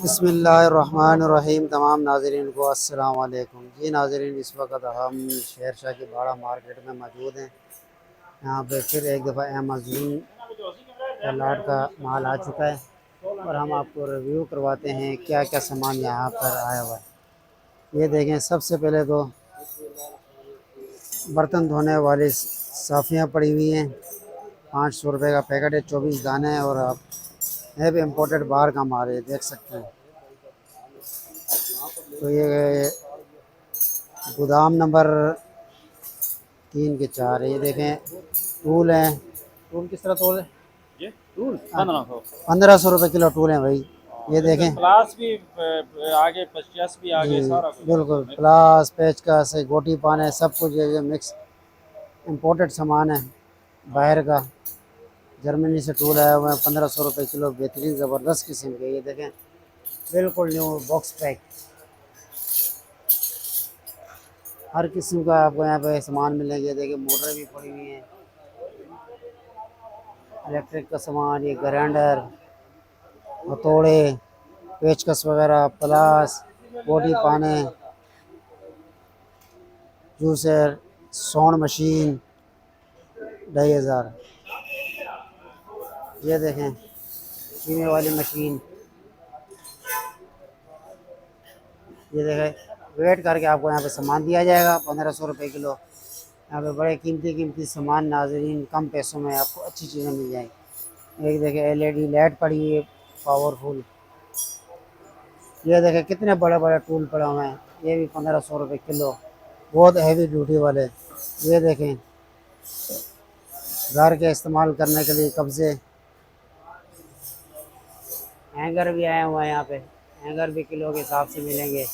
बिस्मिल्लाहिर्रहमानिर्रहीम। तमाम नाज़रीन को अस्सलाम वालेकुम। जी नाज़रीन, इस वक्त हम शेरशाह की बाड़ा मार्केट में मौजूद हैं। यहाँ पे फिर एक दफ़ा अमेज़न का लाट का माल आ चुका है और हम आपको रिव्यू करवाते हैं क्या क्या सामान यहाँ पर आया हुआ है। ये देखें, सबसे पहले तो बर्तन धोने वाली साफ़ियाँ पड़ी हुई हैं। 500 रुपये का पैकेट है, 24 दाने हैं और आप है भी इम्पोर्टेड बाहर का माल है, देख सकते हैं। तो ये गोदाम नंबर 3 के 4 है। ये देखें, टूल हैं। टूल किस तरह तोल है? ये टूल 1500। 1500 रुपये किलो टूल हैं भाई। ये इसमें देखें प्लास भी आगे, पचास भी जी, आगे, सारा कुछ बिल्कुल मिक्स है। प्लास पेचकस से गोटी पाने सब कुछ ये मिक्स इम्पोर्टेड सामान है बाहर का। जर्मनी से टूल आया हुआ है, 1500 रुपये किलो, बेहतरीन ज़बरदस्त किस्म के। ये देखें, बिल्कुल न्यू बॉक्स पैक, हर किस्म का आपको यहाँ पे सामान मिलेंगे। देखिए, मोटर भी पड़ी हुई हैं, इलेक्ट्रिक का सामान, ये ग्राइंडर, हथौड़े, पेचकस वगैरह, प्लास, बोटी पाने, जूसर, साउंड मशीन, 2500। ये देखें, कीमे वाली मशीन। ये देखें, वेट करके आपको यहाँ पे सामान दिया जाएगा 1500 रुपये किलो। यहाँ पे बड़े कीमती कीमती सामान नाज़रीन, कम पैसों में आपको अच्छी चीज़ें मिल जाएंगी। एक देखें, एलईडी लाइट पड़ी हुई है, पावरफुल। ये देखें, कितने बड़े बड़े टूल पड़े हुए हैं, ये भी 1500 रुपये किलो, बहुत हैवी ड्यूटी वाले। ये देखें, घर के इस्तेमाल करने के लिए कब्जे। हैंगर भी आए हुए हैं यहाँ पे, हैंगर भी किलो के हिसाब से मिलेंगे।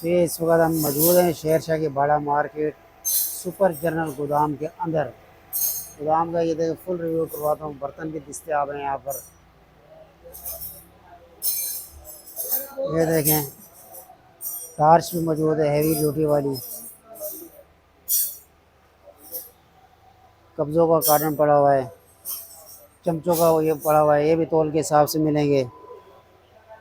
ये इस वक्त हम मौजूद हैं शेरशाह की बाड़ा मार्केट सुपर जनरल गोदाम के अंदर। गोदाम का ये देखो फुल रिव्यू करवाता हूँ। बर्तन भी दस्तियाब हैं यहाँ पर। ये देखें, टार्च भी मौजूद है, हैवी ड्यूटी वाली। कब्जों का कार्टन पड़ा हुआ है, चमचों का वो ये पड़ा हुआ है, ये भी तौल के हिसाब से मिलेंगे।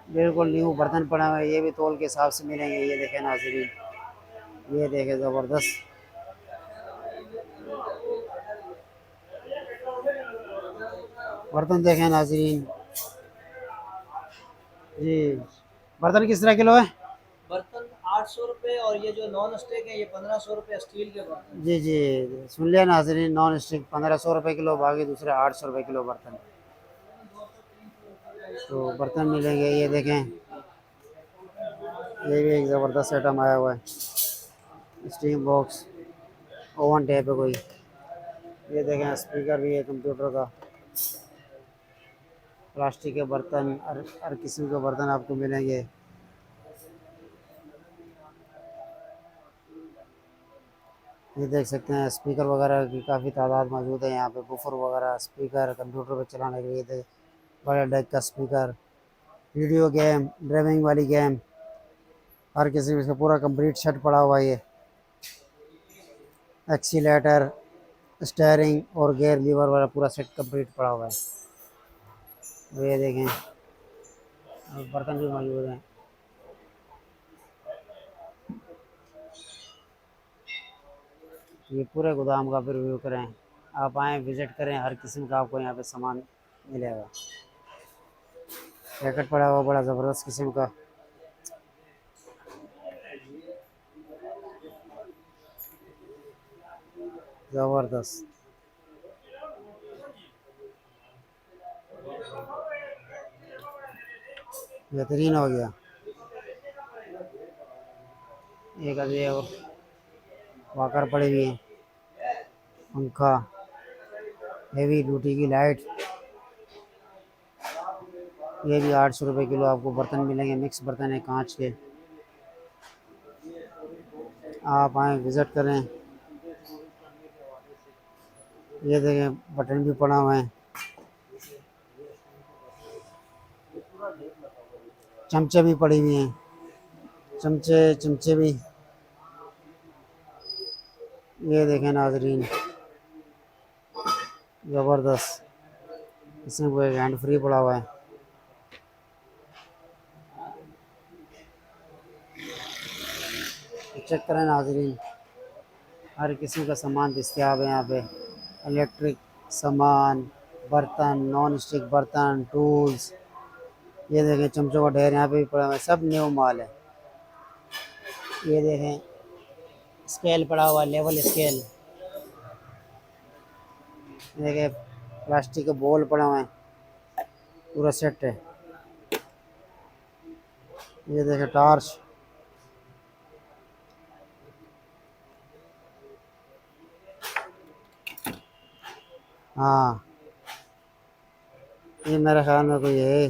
बिल्कुल न्यू बर्तन पड़ा हुआ है, ये भी तौल के हिसाब से मिलेंगे। ये देखें नाज़रीन, ये देखें ज़बरदस्त बर्तन देखें नाज़रीन। जी, बर्तन किस तरह किलो है? बर्तन 800 रुपये, और ये जो नॉन स्टिक है ये 1500 रुपये स्टील के बर्तन। जी जी, सुन लिया नाज़रीन, नॉन स्टिक 1500 रुपये किलो, बाकी दूसरे 800 रुपये किलो बर्तन। तो बर्तन मिलेंगे। ये देखें, ये भी एक ज़बरदस्त आइटम आया हुआ है, स्टीम बॉक्स, ओवन टाइप है कोई। ये देखें, स्पीकर भी है कंप्यूटर का। प्लास्टिक के बर्तन, हर किस्म के बर्तन आपको मिलेंगे। ये देख सकते हैं, स्पीकर वगैरह की काफ़ी तादाद मौजूद है यहाँ पे। बुफर वगैरह, स्पीकर कंप्यूटर पर चलाने के लिए, बड़े डेक का स्पीकर, वीडियो गेम, ड्राइविंग वाली गेम, हर किसी का पूरा कंप्लीट सेट पड़ा हुआ है। ये एक्सीलेटर, स्टेयरिंग और गियर लीवर वाला पूरा सेट कंप्लीट पड़ा हुआ है। तो ये देखें, और बर्तन भी मौजूद हैं। ये पूरे गोदाम का भी रिव्यू करें, आप आएँ विज़िट करें, हर किस्म का आपको यहाँ पे सामान मिलेगा। पैकेट पड़ा हुआ बड़ा ज़बरदस्त किस्म का। ज़बरदस्त, बेहतरीन हो गया। एक अभी और वाकर पड़ी हुई है, पंखा, हेवी ड्यूटी की लाइट। ये भी 800 रुपये किलो आपको बर्तन मिलेंगे, मिक्स बर्तन है कांच के। आप आएँ विज़िट करें। ये देखें, बटन भी पड़ा हुआ है, चमचे भी पड़ी हुई हैं, चमचे चमचे भी। ये देखें नाजरीन, ज़बरदस्त। इसमें कोई हैंड फ्री पड़ा हुआ है। चेक करें नाजरीन, हर किस्म का सामान दस्तियाब है यहाँ पे। इलेक्ट्रिक सामान, बर्तन, नॉन स्टिक बर्तन, टूल्स, ये देखें चमचों का ढेर यहाँ पे भी पड़ा हुआ है, सब न्यू माल है। ये देखें स्केल पड़ा हुआ है, लेवल स्केल, देखें प्लास्टिक के बोल पड़े हुए हैं, पूरा सेट है। ये देखें टॉर्च, हाँ ये मेरे ख्याल में कोई है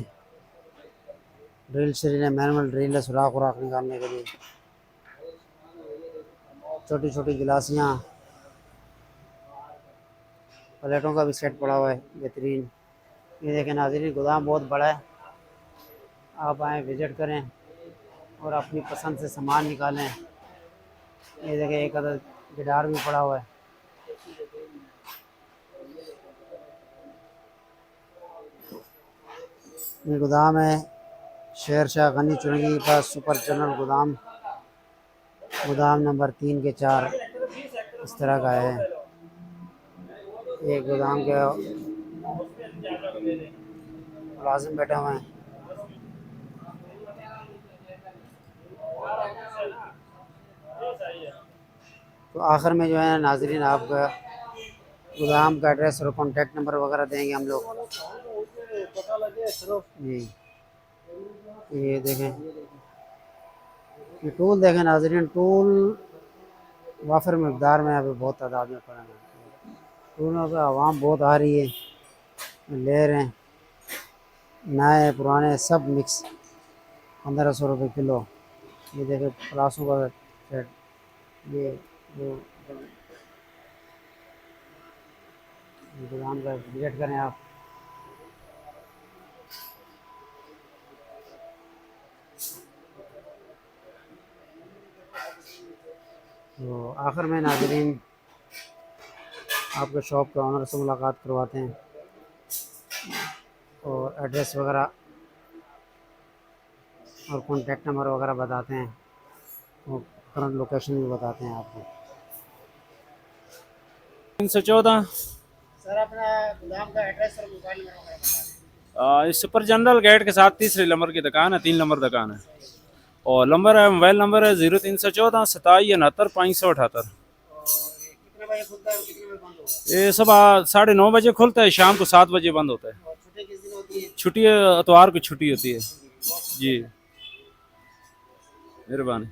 ड्रिल शरीर है, मैनुअल ड्रिल है सुराख उराख निकालने के लिए। छोटी छोटी गिलासियाँ, प्लेटों का भी सेट पड़ा हुआ है बेहतरीन। ये देखें नाज़रीन, गोदाम बहुत बड़ा है, आप आएँ विज़िट करें और अपनी पसंद से सामान निकालें। ये देखें एक अदर गिटार भी पड़ा हुआ है। ये गोदाम है शेर शाह गनी चुरंगी के पास, सुपर जनरल गोदाम, गोदाम नंबर 3 के 4 इस तरह का है। एक गोदाम के मुलाजिम बैठे हुए हैं। तो आखिर में जो है नाजरीन, आपका गोदाम का एड्रेस और कॉन्टेक्ट नंबर वगैरह देंगे हम लोग जी। ये देखें, ये टूल देखें नाजरीन, टूल वाफिर मकदार में अभी बहुत तादाद में पड़े हैं। टूलों पर आवाम बहुत आ रही है, ले रहे हैं, नए पुराने सब मिक्स, 1500 रुपये किलो। ये देखें प्लासों का सेट, ये जो गोदाम का विजिट करें आप। तो आखिर में नाज़रीन, आपके शॉप के ऑनर से मुलाकात करवाते हैं और एड्रेस वगैरह और कॉन्टेक्ट नंबर वगैरह बताते हैं और करंट लोकेशन भी बताते हैं आपको। 314 सर अपना गोदाम का एड्रेस और मोबाइल नंबर वगैरह बता दें। इस सुपर जनरल गेट के साथ तीसरे नंबर की दुकान है, 3 नंबर दुकान है। और नंबर है, मोबाइल नंबर है 0314 27 69 578। कितने बजे खुलता है और कितने बजे बंद होगा? ये सुबह 9:30 बजे खुलता है, शाम को 7 बजे बंद होता है। और छुट्टी किस दिन होती है? छुट्टी इतवार को छुट्टी होती है जी। मेहरबानी।